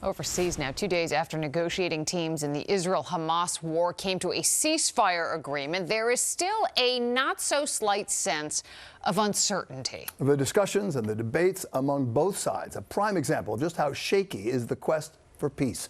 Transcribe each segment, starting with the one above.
Overseas now, 2 days after negotiating teams in the Israel-Hamas war came to a ceasefire agreement, there is still a not-so-slight sense of uncertainty. The discussions and the debates among both sides, a prime example of just how shaky is the quest for peace.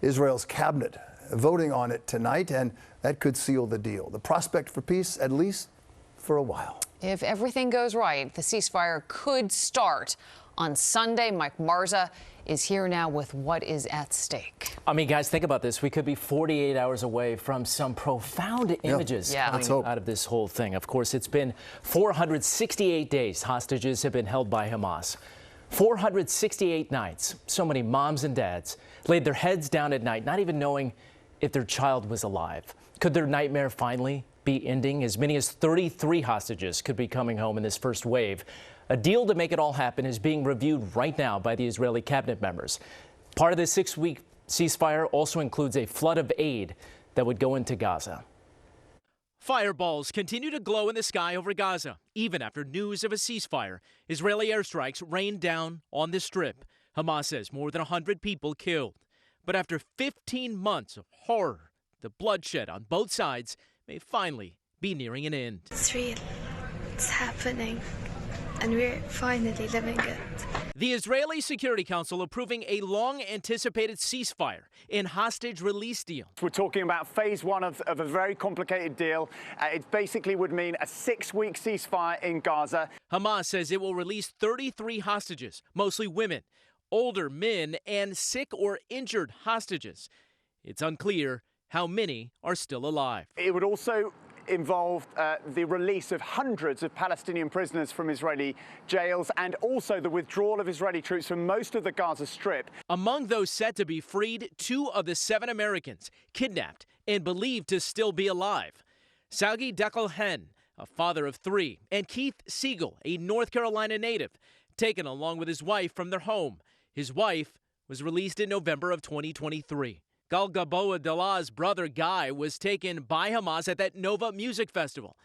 Israel's cabinet voting on it tonight, and that could seal the deal. The prospect for peace, at least for a while. If everything goes right, the ceasefire could start on Sunday. Mike Marza is here now with what is at stake. I mean, guys, think about this. We could be 48 hours away from some profound images coming out of this whole thing. Of course, it's been 468 days hostages have been held by Hamas. 468 nights. So many moms and dads laid their heads down at night, not even knowing if their child was alive. Could their nightmare finally be ending? As many as 33 hostages could be coming home in this first wave. A deal to make it all happen is being reviewed right now by the Israeli cabinet members. Part of this 6-week ceasefire also includes a flood of aid that would go into Gaza. Fireballs continue to glow in the sky over Gaza, even after news of a ceasefire. Israeli airstrikes rained down on the Strip. Hamas says more than 100 people killed. But after 15 months of horror, the bloodshed on both sides may finally be nearing an end. It's real. It's happening. And we're finally living it. The Israeli Security Council approving a long-anticipated ceasefire and hostage release deal. We're talking about phase one of a very complicated deal. It basically would mean a 6-week ceasefire in Gaza. Hamas says it will release 33 hostages, mostly women, older men, and sick or injured hostages. It's unclear how many are still alive. It would also involved the release of hundreds of Palestinian prisoners from Israeli jails and also the withdrawal of Israeli troops from most of the Gaza Strip. Among those set to be freed, 2 of the 7 Americans kidnapped and believed to still be alive. Sagi Dekelhen, a father of 3, and Keith Siegel, a North Carolina native, taken along with his wife from their home. His wife was released in November of 2023. Gal Gaboa Dallah's brother Guy was taken by Hamas at that Nova Music Festival.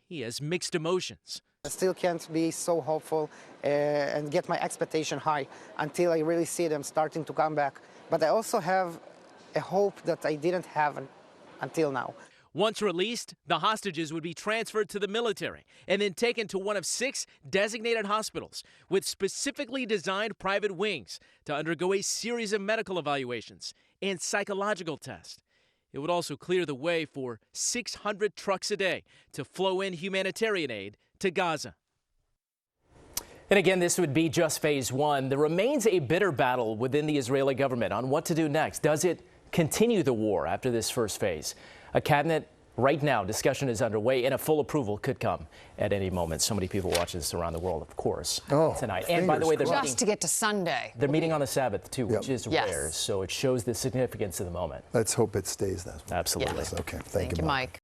He has mixed emotions. I still can't be so hopeful and get my expectation high until I really see them starting to come back. But I also have a hope that I didn't have until now. Once released, the hostages would be transferred to the military and then taken to one of 6 designated hospitals with specifically designed private wings to undergo a series of medical evaluations and psychological tests. It would also clear the way for 600 trucks a day to flow in humanitarian aid to Gaza. And again, this would be just phase 1. There remains a bitter battle within the Israeli government on what to do next. Does it continue the war after this first phase? A cabinet right now, discussion is underway, and a full approval could come at any moment. So many people watching this around the world, of course, tonight. And by the way, they're just to get to Sunday. They're meeting on the Sabbath, too, which is rare. So it shows the significance of the moment. Let's hope it stays that way. Absolutely. Okay. Thank you, Mike.